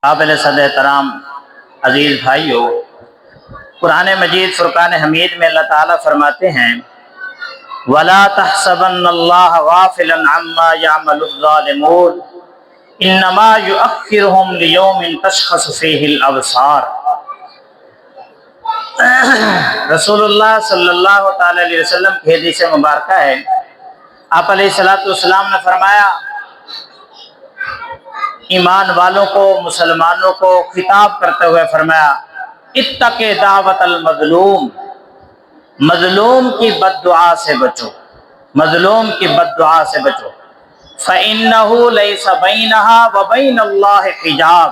قابل صد احترام عزیز بھائیو، قرآن مجید فرقان حمید میں اللہ تعالیٰ فرماتے ہیں وَلَا تَحْسَبَنَّ اللَّهَ غَافِلًا عَمَّا يَعْمَلُ الظَّالِمُونَ إِنَّمَا يُؤَخِّرُهُمْ لِيَوْمٍ تَشْخَصُ فِيهِ الْأَبْصَارُ۔ رسول اللہ صلی اللہ تعالی علیہ وسلم کی حدیث مبارکہ ہے، آپ علیہ السلام نے فرمایا، ایمان والوں کو، مسلمانوں کو خطاب کرتے ہوئے فرمایا اتق دعوت المظلوم، مظلوم کی بد دعا سے بچو، مظلوم کی بد دعا سے بچو، فإنہ لیس بینہا وبین اللہ حجاب،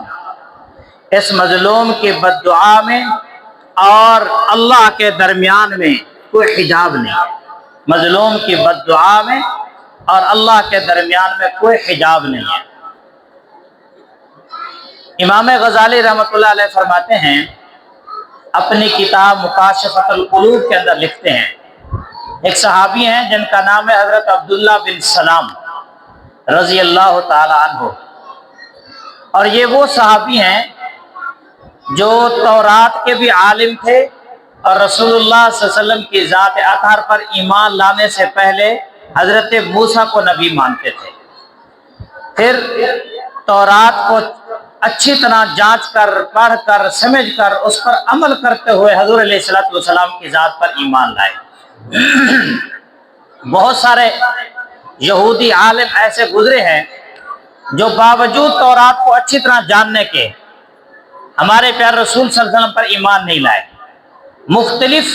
اس مظلوم کی بد دعا میں اور اللہ کے درمیان میں کوئی حجاب نہیں، مظلوم کی بد دعا میں اور اللہ کے درمیان میں کوئی حجاب نہیں ہے۔ امام غزالی رحمۃ اللہ علیہ فرماتے ہیں، اپنی کتاب مکاشفۃ القلوب کے اندر لکھتے ہیں، ایک صحابی ہیں جن کا نام ہے حضرت عبداللہ بن سلام رضی اللہ تعالی عنہ، اور یہ وہ صحابی ہیں جو تورات کے بھی عالم تھے اور رسول اللہ صلی اللہ علیہ وسلم کی ذات اطہر پر ایمان لانے سے پہلے حضرت موسیٰ کو نبی مانتے تھے، پھر تورات کو اچھی طرح جانچ کر، پڑھ کر، سمجھ کر اس پر عمل کرتے ہوئے حضور علیہ السلام کی ذات پر ایمان لائے۔ بہت سارے یہودی عالم ایسے گزرے ہیں جو باوجود تورات کو اچھی طرح جاننے کے ہمارے پیارے رسول صلی اللہ علیہ وسلم پر ایمان نہیں لائے، مختلف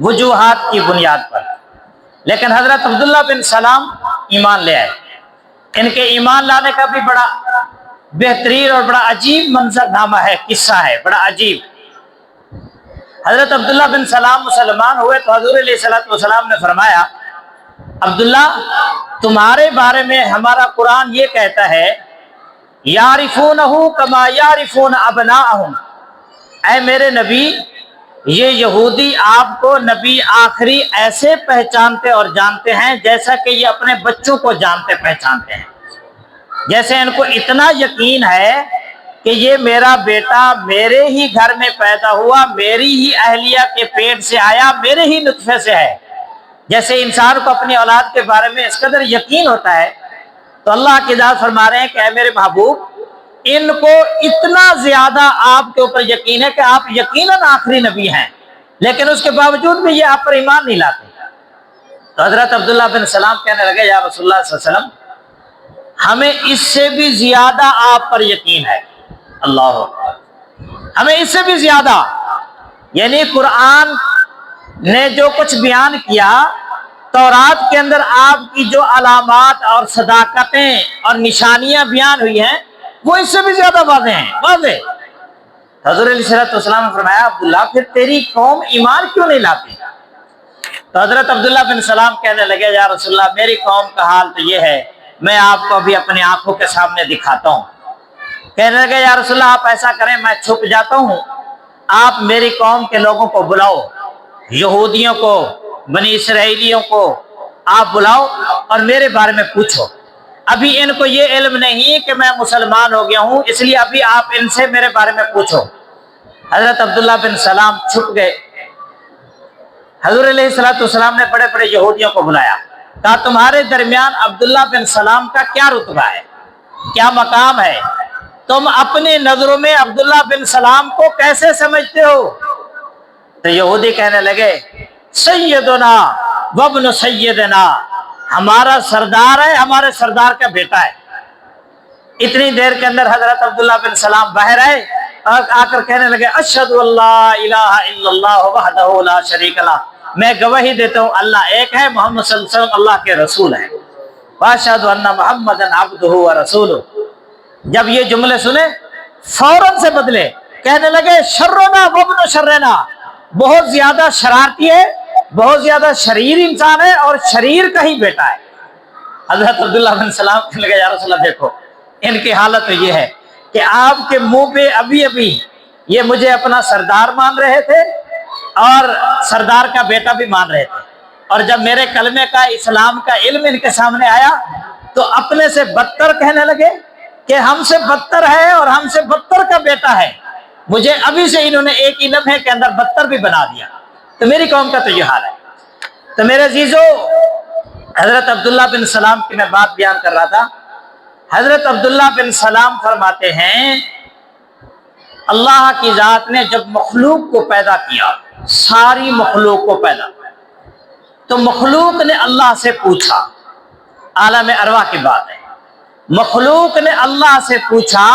وجوہات کی بنیاد پر، لیکن حضرت عبداللہ بن سلام ایمان لے آئے۔ ان کے ایمان لانے کا بھی بڑا بہترین اور بڑا عجیب منظر نامہ ہے، قصہ ہے بڑا عجیب۔ حضرت عبداللہ بن سلام مسلمان ہوئے تو حضور علیہ السلام نے فرمایا، عبداللہ تمہارے بارے میں ہمارا قرآن یہ کہتا ہے یعرفونہ کما یعرفون ابناءہم، اے میرے نبی یہ یہودی آپ کو نبی آخری ایسے پہچانتے اور جانتے ہیں جیسا کہ یہ اپنے بچوں کو جانتے پہچانتے ہیں، جیسے ان کو اتنا یقین ہے کہ یہ میرا بیٹا میرے ہی گھر میں پیدا ہوا، میری ہی اہلیہ کے پیٹ سے آیا، میرے ہی نطفے سے ہے، جیسے انسان کو اپنی اولاد کے بارے میں اس قدر یقین ہوتا ہے، تو اللہ کی ذات فرما رہے ہیں کہ اے میرے محبوب ان کو اتنا زیادہ آپ کے اوپر یقین ہے کہ آپ یقیناً آخری نبی ہیں، لیکن اس کے باوجود بھی یہ آپ پر ایمان نہیں لاتے۔ تو حضرت عبداللہ بن سلام کہنے لگے یا رسول اللہ صلی اللہ علیہ وسلم ہمیں اس سے بھی زیادہ آپ پر یقین ہے، اللہ اکبر، ہمیں اس سے بھی زیادہ، یعنی قرآن نے جو کچھ بیان کیا، تورات کے اندر آپ کی جو علامات اور صداقتیں اور نشانیاں بیان ہوئی ہیں وہ اس سے بھی زیادہ واضح ہیں، واضح۔ حضور علیہ السلام نے فرمایا عبداللہ پھر تیری قوم ایمان کیوں نہیں لاتی؟ تو حضرت عبداللہ بن سلام کہنے لگے یا رسول اللہ میری قوم کا حال تو یہ ہے، میں آپ کو ابھی اپنی آنکھوں کے سامنے دکھاتا ہوں۔ کہنے لگے یا رسول اللہ آپ ایسا کریں میں چھپ جاتا ہوں، آپ میری قوم کے لوگوں کو بلاؤ، یہودیوں کو، بنی اسرائیلیوں کو آپ بلاؤ اور میرے بارے میں پوچھو، ابھی ان کو یہ علم نہیں کہ میں مسلمان ہو گیا ہوں، اس لیے ابھی آپ ان سے میرے بارے میں پوچھو۔ حضرت عبداللہ بن سلام چھپ گئے۔ حضور علیہ السلام نے بڑے بڑے یہودیوں کو بلایا، کہا تمہارے درمیان عبداللہ بن سلام کا کیا رتبہ ہے، کیا مقام ہے، تم اپنی نظروں میں عبداللہ بن سلام کو کیسے سمجھتے ہو؟ تو یہودی کہنے لگے سیدنا وابن سیدنا، ہمارا سردار ہے، ہمارے سردار کا بیٹا ہے۔ اتنی دیر کے اندر حضرت عبداللہ بن سلام باہر آئے اور آ کر کہنے لگے اشہد اللہ الہ الا اللہ وحدہ لا شریک لہ، میں گواہی دیتا ہوں اللہ ایک ہے، محمد صلی اللہ علیہ وسلم اللہ کے رسول ہیں، واشہد ان محمدا عبدہ ورسولہ۔ جب یہ جملے سنے فوراً سے بدلے، کہنے لگے شرنا وابن شرنا، بہت زیادہ شرارتی ہے، بہت زیادہ شریر انسان ہے اور شریر کا ہی بیٹا ہے۔ حضرت عبداللہ بن سلام کہنے لگے یا رسول اللہ دیکھو ان کی حالت تو یہ ہے کہ آپ کے منہ پہ ابھی ابھی یہ مجھے اپنا سردار مان رہے تھے اور سردار کا بیٹا بھی مان رہے تھے، اور جب میرے کلمے کا اسلام کا علم ان کے سامنے آیا تو اپنے سے بدتر کہنے لگے کہ ہم سے بدتر ہے اور ہم سے بدتر کا کرتا ہے مجھے ابھی سے انہوں نے ایک ہی لمحے کے اندر بدتر بھی بنا دیا. تو میری قوم کا تو یہ حال ہے. تو میرے عزیزو، حضرت عبداللہ بن سلام کی میں بات بیان کر رہا تھا. حضرت عبداللہ بن سلام فرماتے ہیں اللہ کی ذات نے جب مخلوق کو پیدا کیا، ساری مخلوق کو پیدا کیا، تو مخلوق نے اللہ سے پوچھا، عالم ارواح کی بات ہے، مخلوق نے اللہ سے پوچھا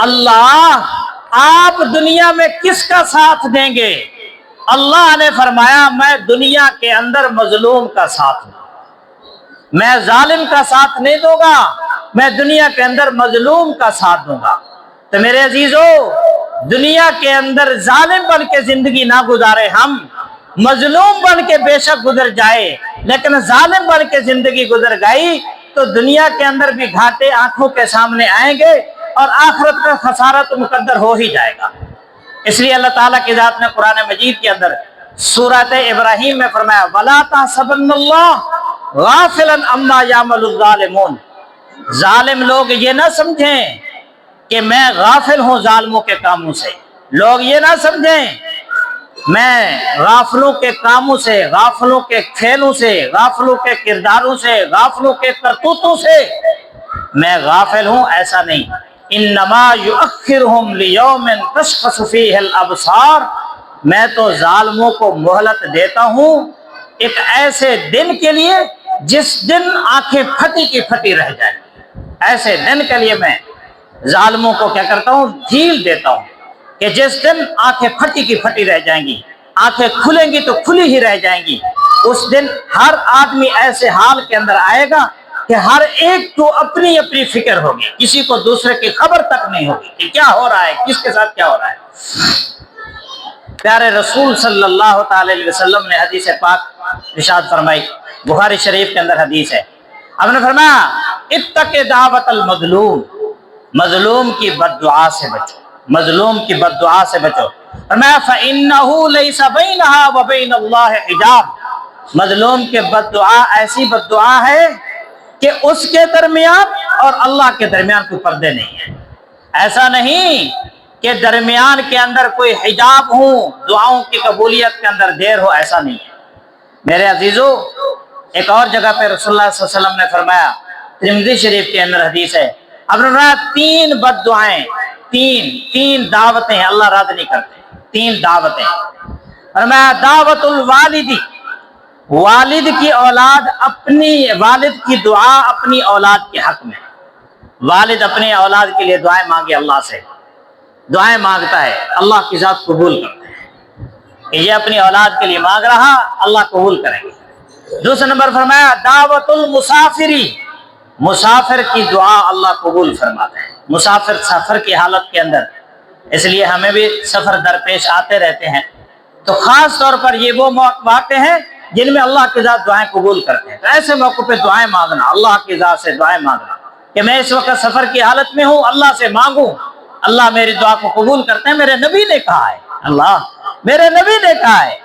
اللہ آپ دنیا میں کس کا ساتھ دیں گے؟ اللہ نے فرمایا میں دنیا کے اندر مظلوم کا ساتھ دوں گا، میں ظالم کا ساتھ نہیں دوں گا، میں دنیا کے اندر مظلوم کا ساتھ دوں گا. تو میرے عزیزو، دنیا کے اندر ظالم بن کے زندگی نہ گزارے، ہم مظلوم بن کے بے شک گزر جائے، لیکن ظالم بن کے زندگی گزر گئی تو دنیا کے اندر بھی گھاٹے آنکھوں کے سامنے آئیں گے اور آخرت کا خسارہ تو مقدر ہو ہی جائے گا. اس لیے اللہ تعالیٰ کی ذات نے قرآن مجید کے اندر سورۃ ابراہیم میں فرمایا وَلَا تَحْسَبَنَّ اللَّهَ غَافِلًا عَمَّا يَعْمَلُ الظَّالِمُونَ، ظالم لوگ یہ نہ سمجھیں کہ میں غافل ہوں ظالموں کے کاموں سے. لوگ یہ نہ سمجھیں میں غافلوں کے کاموں سے، غافلوں کے کھیلوں سے، غافلوں کے کرداروں سے، غافلوں کے کرتوتوں سے میں غافل ہوں، ایسا نہیں. انما یؤخرہم لیوم تشخص فیہ الابصار، میں تو ظالموں کو مہلت دیتا ہوں ایک ایسے دن کے لیے جس دن آنکھیں پھٹی کی پھٹی رہ جائیں. ایسے دن کے لیے میں ظالموں کو کیا کرتا ہوں؟ ڈھیل دیتا ہوں کہ جس دن آنکھیں پھٹی کی پھٹی رہ جائیں گی، آنکھیں کھلیں گی تو کھلی ہی رہ جائیں گی. اس دن ہر آدمی ایسے حال کے اندر آئے گا کہ ہر ایک کو اپنی اپنی فکر ہوگی، کسی کو دوسرے کی خبر تک نہیں ہوگی کہ کیا ہو رہا ہے، کس کے ساتھ کیا ہو رہا ہے. پیارے رسول صلی اللہ تعالی علیہ وسلم نے حدیث پاک ارشاد فرمائی، بخاری شریف کے اندر حدیث ہے، آپ نے فرمایا اتق دعوت المظلوم، مظلوم کی بد دعا سے بچو، مظلوم کی بد دعا سے بچو. فرمایا فإنہ لیس بینہا وبین اللہ حجاب، مظلوم کے بد دعا ایسی بد دعا ہے کہ اس کے درمیان اور اللہ کے درمیان کوئی پردے نہیں ہیں. ایسا نہیں کہ درمیان کے اندر کوئی حجاب ہو، دعاؤں کی قبولیت کے اندر دیر ہو، ایسا نہیں ہے. میرے عزیزو، ایک اور جگہ پہ رسول اللہ صلی اللہ علیہ وسلم نے فرمایا، ترمذی شریف کے اندر حدیث ہے، اب نے فرمایا تین بد دعائیں، تین دعوتیں اللہ رد نہیں کرتے، تین دعوتیں. فرمایا دعوت الوالدی، والد کی اولاد اپنی والد کی دعا اپنی اولاد کے حق میں، والد اپنے اولاد کے لیے دعائیں مانگے، اللہ سے دعائیں مانگتا ہے، اللہ کی ذات قبول کرتے ہیں کہ یہ اپنی اولاد کے لیے مانگ رہا، اللہ قبول کریں گے. دوسرا نمبر فرمایا دعوت المسافری، مسافر کی دعا اللہ قبول فرماتے ہیں. مسافر سفر کی حالت کے اندر، اس لیے ہمیں بھی سفر درپیش آتے رہتے ہیں، تو خاص طور پر یہ وہ واقع ہیں جن میں اللہ کی ذات دعائیں قبول کرتے ہیں. تو ایسے موقع پہ دعائیں مانگنا، اللہ کی ذات سے دعائیں مانگنا کہ میں اس وقت سفر کی حالت میں ہوں، اللہ سے مانگوں، اللہ میری دعا کو قبول کرتے ہیں. میرے نبی نے کہا ہے، اللہ میرے نبی نے کہا ہے،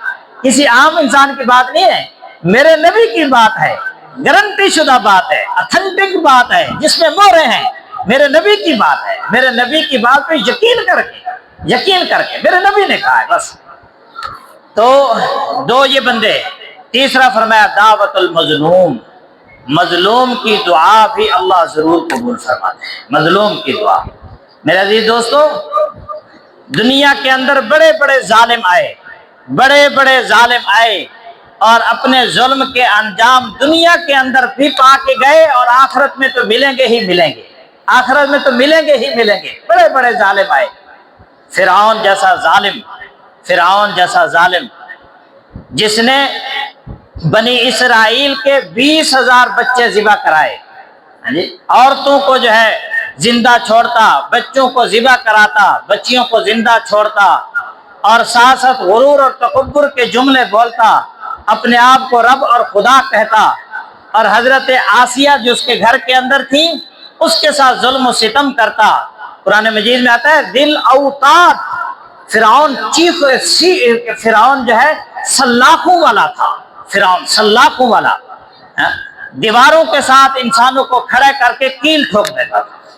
کسی عام انسان کی بات نہیں ہے، میرے نبی کی بات ہے، گارنٹی شدہ بات ہے، اتھینٹک بات ہے، جس میں مہریں ہیں، میرے نبی کی بات ہے. میرے نبی کی بات پہ یقین کر کے میرے نبی نے کہا ہے بس. تو دو یہ بندے. تیسرا فرمایا دعوت المظلوم، مظلوم کی دعا بھی اللہ ضرور قبول فرماتے ہیں، مظلوم کی دعا. میرے عزیز دوستو، دنیا کے اندر بڑے بڑے ظالم آئے اور اپنے ظلم کے انجام دنیا کے اندر بھی پا کے گئے، اور آخرت میں تو ملیں گے ہی ملیں گے، آخرت میں تو ملیں گے ہی ملیں گے. بڑے بڑے ظالم آئے، فرعون جیسا ظالم جس نے بنی اسرائیل کے 20,000 بچے ذبح کرائے، عورتوں کو جو ہے زندہ چھوڑتا، بچوں کو ذبح کراتا، بچیوں کو زندہ چھوڑتا، اور ساتھ ساتھ غرور اور تکبر کے جملے بولتا، اپنے آپ کو رب اور خدا کہتا، اور حضرت آسیہ جو اس کے گھر کے اندر تھی اس کے ساتھ ظلم و ستم کرتا. قرآن مجید میں آتا ہے دل اوتاد، فرعون جو ہے سلاخوں والا تھا، فرعون سلاخوں والا، دیواروں کے ساتھ انسانوں کو کھڑے کر کے کیل ٹھوک دیتا تھا.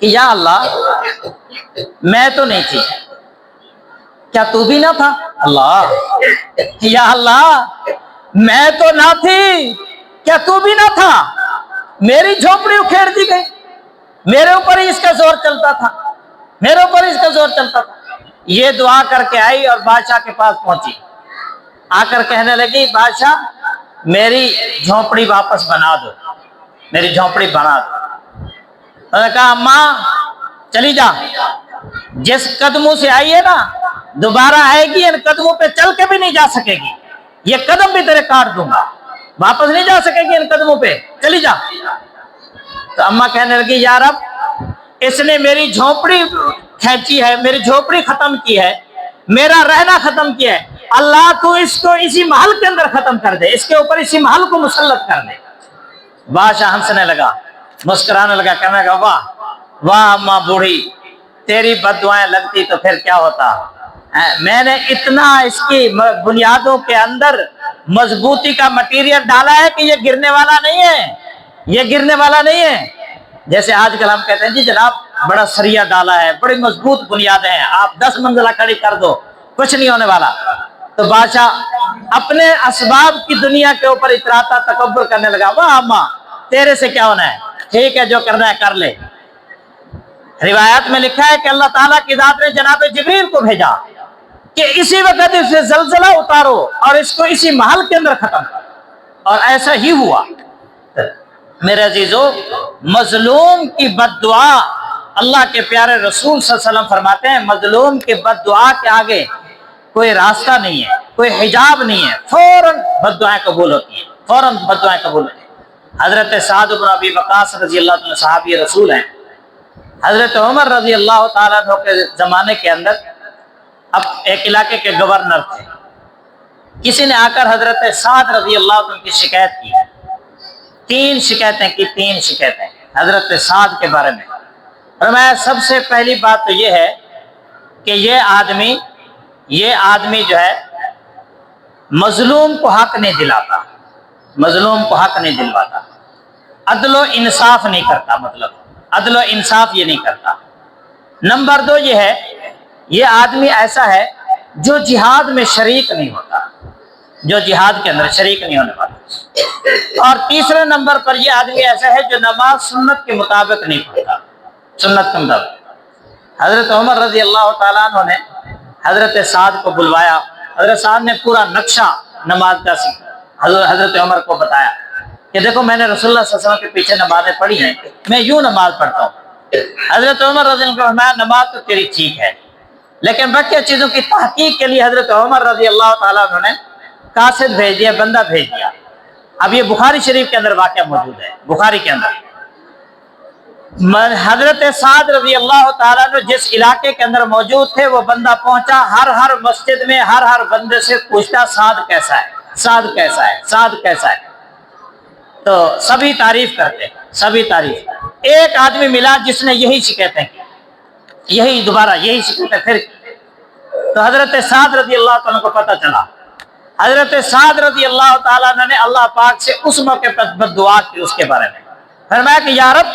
کہ یا اللہ میں تو نہیں تھی، کیا تو بھی نہ تھا؟ اللہ، یا اللہ میں تو نہ تھی، کیا تو بھی نہ تھا؟ میری جھونپڑی اکھیڑ دی گئی، میرے اوپر ہی اس کا زور چلتا تھا، میرے اوپر اس کا زور چلتا تھا۔ یہ دعا کر کے آئی اور بادشاہ کے پاس پہنچی، آ کر کہنے لگی بادشاہ میری جھونپڑی واپس بنا دو، میری جھونپڑی بنا دو۔ انہوں نے کہا اماں چلی جا، جس قدموں سے آئی ہے نا دوبارہ آئے گی، ان قدموں پہ چل کے بھی نہیں جا سکے گی، یہ قدم بھی تیرے کاٹ دوں گا، واپس نہیں جا سکے گی ان قدموں پہ، چلی جا۔ تو اماں کہنے لگی یا رب اس نے میری جھونپڑی کھینچی ہے، میری جھونپڑی ختم کی ہے، میرا رہنا ختم کیا ہے، اللہ تو اس کو اسی محل کے اندر ختم کر دے، اس کے اوپر اسی محل کو مسلط کر دے۔ بادشاہ ہنسنے لگا، مسکرانے لگا، کہنے لگا واہ واہ اماں بوڑھی، تیری بد دعائیں لگتی تو پھر کیا ہوتا، میں نے اتنا اس کی بنیادوں کے اندر مضبوطی کا مٹیریل ڈالا ہے کہ یہ گرنے والا نہیں ہے، یہ گرنے والا نہیں ہے۔ جیسے آج کل ہم کہتے ہیں جی جناب بڑا سریا ڈالا ہے، بڑی مضبوط بنیادیں ہیں، آپ 10 منزلہ کھڑی کر دو کچھ نہیں ہونے والا۔ تو بادشاہ اپنے اسباب کی دنیا کے اوپر اتراتا تکبر کرنے لگا، واہ اماں تیرے سے کیا ہونا ہے، ٹھیک ہے جو کرنا ہے کر لے۔ روایات میں لکھا ہے کہ اللہ تعالیٰ کی ذات نے جناب جبریل کو بھیجا کہ اسی وقت اسے زلزلہ اتارو اور اس کو اسی محل کے اندر ختم کرو، اور ایسا ہی ہوا۔ میرے عزیزو مظلوم کی بد دعا، اللہ کے پیارے رسول صلی اللہ علیہ وسلم فرماتے ہیں مظلوم کی بد دعا کے آگے کوئی راستہ نہیں ہے، کوئی حجاب نہیں ہے، فوراً بد دعائیں قبول ہوتی ہیں، فوراً بد دعائیں قبول ہوتی ہیں۔ حضرت سعد بن ابی وقاص رضی اللہ عنہ صحابی رسول ہیں، حضرت عمر رضی اللہ تعالیٰ عنہ کے زمانے کے اندر اب ایک علاقے کے گورنر تھے، کسی نے آ کر حضرت سعد رضی اللہ عنہ کی شکایت کی، 3 شکایتیں کی، 3 شکایتیں حضرت سعد کے بارے میں۔ فرمایا سب سے پہلی بات تو یہ ہے کہ یہ آدمی جو ہے مظلوم کو حق نہیں دلاتا، مظلوم کو حق نہیں دلواتا، عدل و انصاف نہیں کرتا، مطلب عدل و انصاف یہ نہیں کرتا۔ نمبر 2 یہ ہے یہ آدمی ایسا ہے جو جہاد میں شریک نہیں ہوتا، جو جہاد کے اندر شریک نہیں ہونے والا۔ اور تیسرے نمبر پر یہ آدمی ایسا ہے جو نماز سنت کے مطابق نہیں پڑھتا، سنت کے مطابق۔ حضرت عمر رضی اللہ تعالیٰ عنہ نے حضرت سعد کو بلوایا، حضرت سعد نے پورا نقشہ نماز کا حضرت عمر کو بتایا کہ دیکھو میں نے رسول اللہ صلی اللہ علیہ وسلم کے پیچھے نمازیں پڑھی ہیں، میں یوں نماز پڑھتا ہوں۔ حضرت عمر رضی اللہ عنہ نے فرمایا نماز تو تیری ٹھیک ہے، لیکن باقی چیزوں کی تحقیق کے لیے حضرت عمر رضی اللہ تعالیٰ عنہ نے قاصد بھیج دیا، بندہ بھیج دیا۔ اب یہ بخاری شریف کے اندر واقعہ موجود ہے، بخاری کے اندر حضرت سعد رضی اللہ تعالیٰ عنہ جس علاقے کے اندر موجود تھے وہ بندہ پہنچا، ہر مسجد میں ہر بندے سے پوچھتا سعد کیسا ہے، سعد کیسا ہے، سعد کیسا ہے، تو سبھی تعریف کرتے، سبھی تعریف۔ ایک آدمی ملا جس نے یہی شکایتیں کی، یہی شکایتیں پھر کی، تو حضرت سعد رضی اللہ تعالیٰ کو پتہ چلا۔ حضرت سعد رضی اللہ تعالیٰ نے اللہ پاک سے اس موقع پر بد دعا کی اس کے بارے میں، فرمایا کہ یا رب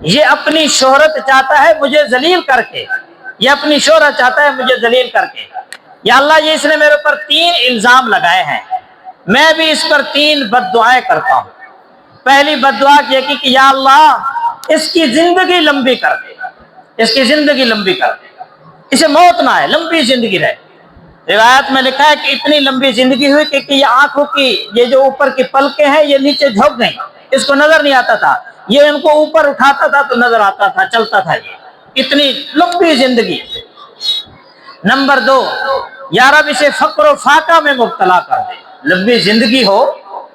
یہ اپنی شہرت چاہتا ہے مجھے ذلیل کر کے، یہ اپنی شہرت چاہتا ہے مجھے ذلیل کر کے، یا اللہ یہ اس نے میرے اوپر 3 الزام لگائے ہیں، میں بھی اس پر 3 بد دعائیں کرتا ہوں۔ پہلی بد دعا یہ کی کہ یا اللہ اس کی زندگی لمبی کر دے، اس کی زندگی لمبی کر دے، اسے موت نہ آئے، لمبی زندگی رہے۔ روایت میں لکھا ہے کہ اتنی لمبی زندگی ہوئی کہ یہ آنکھوں کی یہ جو اوپر کی پلکیں ہیں یہ نیچے جھک گئیں، اس کو نظر نہیں آتا تھا، یہ ان کو اوپر اٹھاتا تھا تو نظر آتا تھا، چلتا تھا، یہ اتنی لمبی زندگی۔ نمبر 2 یا رب اسے فقر و فاقہ میں مبتلا کر دے، لمبی زندگی ہو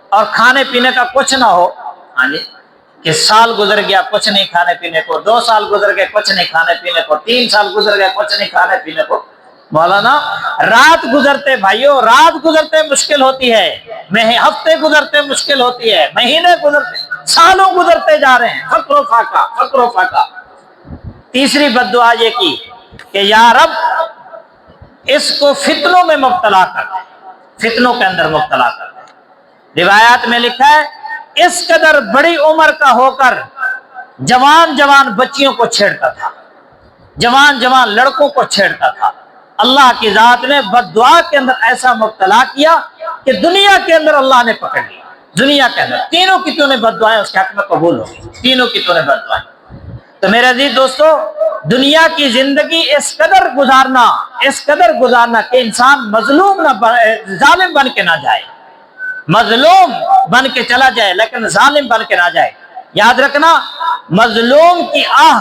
اور کھانے پینے کا کچھ نہ ہو، ہاں جی کہ سال گزر گیا کچھ نہیں کھانے پینے کو، 2 سال گزر گئے کچھ نہیں کھانے پینے کو، 3 سال گزر گئے کچھ نہیں کھانے پینے کو۔ مولانا رات گزرتے بھائیوں، رات گزرتے مشکل ہوتی ہے، ہفتے گزرتے مشکل ہوتی ہے، مہینے گزرتے، سالوں گزرتے جا رہے ہیں، فقر و فاقہ، فقر و فاقہ۔ تیسری بد دعا یہ کی کہ یا رب اس کو فتنوں میں مبتلا کر دے، فتنوں کے اندر مبتلا کر دے۔ روایات میں لکھا ہے اس قدر بڑی عمر کا ہو کر جوان جوان بچیوں کو چھیڑتا تھا، جوان جوان لڑکوں کو چھیڑتا تھا۔ اللہ کی ذات نے بد دعا کے اندر ایسا مبتلا کیا کہ دنیا کے اندر اللہ نے پکڑ لیا۔ دنیا کے اندر تینوں کی نے بد دعائیں اس کے حق میں قبول ہو گئی، تینوں کی نے بد دعائیں۔ تو میرے عزیز دوستو، دنیا کی زندگی اس قدر گزارنا کہ انسان مظلوم نہ ظالم بن کے نہ جائے، مظلوم بن کے چلا جائے لیکن ظالم بن کے نہ جائے۔ یاد رکھنا، مظلوم کی آہ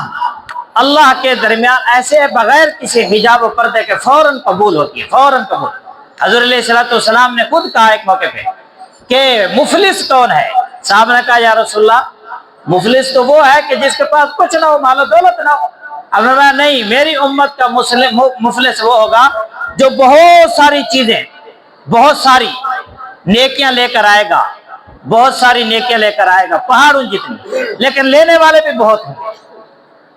اللہ کے درمیان ایسے بغیر کسی حجاب و پردے کے فوراً قبول ہوتی ہے، فوراً قبول۔ حضور علیہ الصلوۃ والسلام نے خود کہا ایک موقع پہ کہ مفلس کون ہے؟ صاحب نے کہا یا رسول اللہ، مفلس تو وہ ہے کہ جس کے پاس کچھ نہ ہو، مال و دولت نہ ہو۔ اب نے کہا نہیں، میری امت کا مفلس وہ ہوگا جو بہت ساری چیزیں، بہت ساری نیکیاں لے کر آئے گا، بہت ساری نیکیاں لے کر آئے گا، پہاڑوں جتنی، لیکن لینے والے بھی بہت ہوں گے۔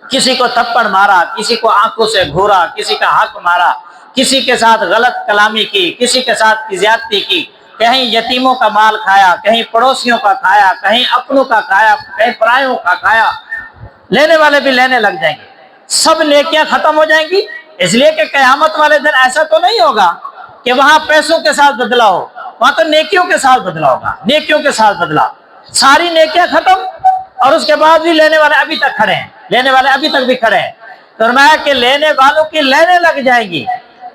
کسی کو تھپڑ مارا، کسی کو آنکھوں سے گھورا، کسی کا حق مارا، کسی کے ساتھ غلط کلامی کی، کسی کے ساتھ زیادتی کی، کہیں یتیموں کا مال کھایا، کہیں پڑوسیوں کا کھایا، کہیں اپنوں کا کھایا، کہیں پرایوں کا کھایا۔ لینے والے بھی لینے لگ جائیں گے، سب نیکیاں ختم ہو جائیں گی، اس لیے کہ قیامت والے دن ایسا تو نہیں ہوگا کہ وہاں پیسوں کے ساتھ بدلہ ہو، وہاں تو نیکیوں کے ساتھ بدلہ ہوگا، نیکیوں کے ساتھ بدلہ۔ ساری نیکیاں ختم اور اس کے بعد بھی لینے والے ابھی تک کھڑے ہیں، لینے والے ابھی تک بھی کھڑے ہیں۔ فرمایا کہ لینے والوں کی لینے لگ جائیں گی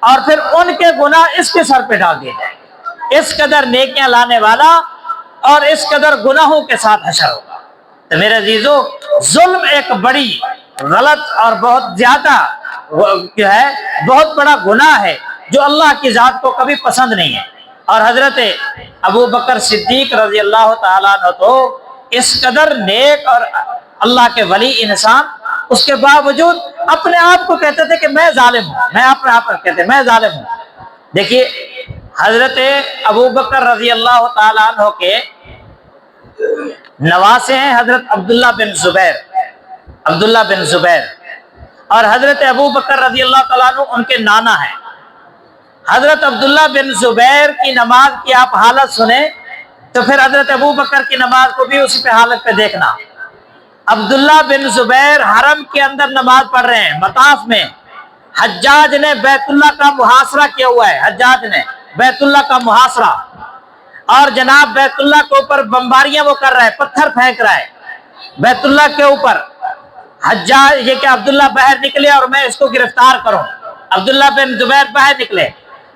اور پھر ان کے گناہ اس کے سر پہ ڈال دیے جائیں گے۔ اس قدر نیکیاں لانے والا اور اس قدر گناہوں کے ساتھ حشر ہوگا۔ تو میرے عزیزو، ظلم ایک بڑی غلط اور بہت زیادہ جو ہے بہت بڑا گناہ ہے جو اللہ کی ذات کو کبھی پسند نہیں ہے۔ اور حضرت ابو بکر صدیق رضی اللہ تعالیٰ عنہ تو اس قدر نیک اور اللہ کے ولی انسان، اس کے باوجود اپنے آپ کو کہتے تھے کہ میں ظالم ہوں، میں اپنے آپ کو کہتے میں ظالم ہوں۔ دیکھیے حضرت ابو بکر رضی اللہ تعالیٰ عنہ کے نواسے ہیں حضرت عبداللہ بن زبیر، عبداللہ بن زبیر، اور حضرت ابو بکر رضی اللہ تعالیٰ عنہ ان کے نانا ہیں۔ حضرت عبداللہ بن زبیر کی نماز کی آپ حالت سنیں تو پھر حضرت ابو بکر کی نماز کو بھی اسی پہ حالت پہ دیکھنا۔ عبداللہ بن زبیر حرم کے اندر نماز پڑھ رہے ہیں، مطاف میں حجاج نے بیت اللہ کا محاصرہ کیا ہوا ہے، حجاج نے بیت اللہ کا محاصرہ، اور جناب بیت اللہ کے اوپر بمباریاں وہ کر رہا ہے، پتھر پھینک رہا ہے بیت اللہ کے اوپر۔ حجاج یہ کہ عبداللہ باہر نکلے اور میں اس کو گرفتار کروں۔ عبداللہ بن زبیر باہر نکلے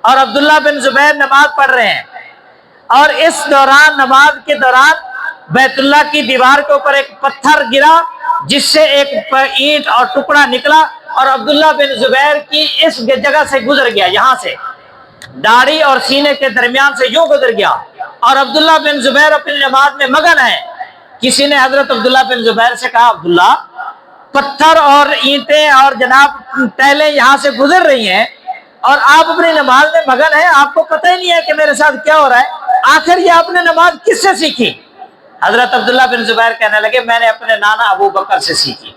اور عبداللہ بن زبیر نماز پڑھ رہے ہیں، اور اس دوران نماز کے دوران بیت اللہ کی دیوار کے اوپر ایک پتھر گرا جس سے ایک اینٹ اور ٹکڑا نکلا اور عبداللہ بن زبیر کی اس جگہ سے گزر گیا، یہاں سے داڑھی اور سینے کے درمیان سے یوں گزر گیا، اور عبداللہ بن زبیر اپنی نماز میں مگن ہے۔ کسی نے حضرت عبداللہ بن زبیر سے کہا عبداللہ، پتھر اور اینٹیں اور جناب ٹیلیں یہاں سے گزر رہی ہیں اور آپ اپنی نماز میں مگن ہیں، آپ کو پتہ ہی نہیں ہے کہ میرے ساتھ کیا ہو رہا ہے، آخر یہ آپ نے نماز کس سے سیکھی؟ حضرت عبداللہ بن زبیر کہنے لگے میں نے اپنے نانا ابو بکر سے سیکھی۔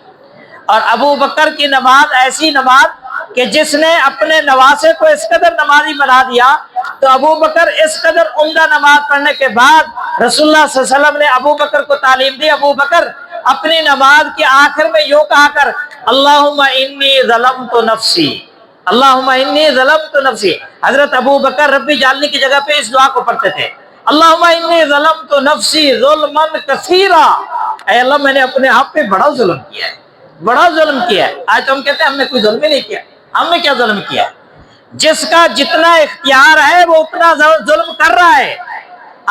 اور ابو بکر کی نماز ایسی نماز کہ جس نے اپنے نواسے کو اس قدر نمازی بنا دیا، تو ابو بکر اس قدر عمدہ نماز پڑھنے کے بعد رسول اللہ صلی اللہ علیہ وسلم نے ابو بکر کو تعلیم دی، ابو بکر اپنی نماز کے آخر میں یوں کہا کر اللہم انی ظلمت نفسی، اللہم انی ظلمت نفسی۔ حضرت ابو بکر ربی جالنی کی جگہ پہ اس دعا کو پڑھتے تھے، اللہم انی ظلمت نفسی ظلما کثیرا، اے اللہ میں نے اپنے آپ پہ بڑا ظلم کیا ہے، بڑا ظلم کیا ہے۔ آج تو ہم کہتے ہیں ہم نے کوئی ظلم ہی نہیں کیا، ہم نے کیا ظلم کیا؟ جس کا جتنا اختیار ہے وہ اتنا ظلم کر رہا ہے۔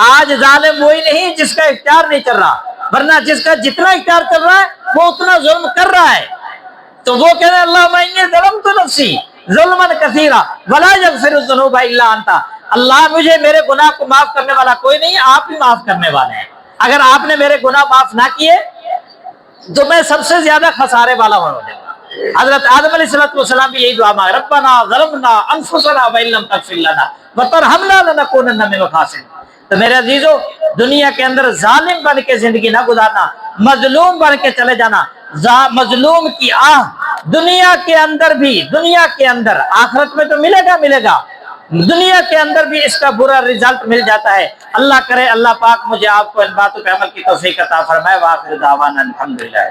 آج ظالم وہی نہیں جس کا اختیار نہیں چل رہا، ورنہ جس کا جتنا اختیار چل رہا ہے وہ اتنا ظلم کر رہا ہے۔ تو وہ کہتے ہیں اللہم انی ظلمت نفسی ظلما کثیرا ولا یغفر الذنوب الا انت، اللہ مجھے میرے گناہ کو معاف کرنے والا کوئی نہیں، آپ ہی معاف کرنے والے ہیں۔ اگر آپ نے میرے گناہ معاف نہ کیے تو میں سب سے زیادہ خسارے والا ہو جاؤں گا۔ حضرت آدم علیہ السلام بھی یہی دعا مانگ ربنا ظلمنا انفسنا وان لم تغفر لنا وترحمنا لنکونن من الخاسرین۔ تو میرے عزیزو، دنیا کے اندر ظالم بن کے زندگی نہ گزارنا، مظلوم بن کے چلے جانا۔ مظلوم کی آہ دنیا کے اندر بھی، دنیا کے اندر، آخرت میں تو ملے گا، دنیا کے اندر بھی اس کا برا رزلٹ مل جاتا ہے۔ اللہ کرے اللہ پاک مجھے آپ کو ان باتوں پہ عمل کی توفیق عطا فرمائے۔ وآخر دعوانا الحمدللہ۔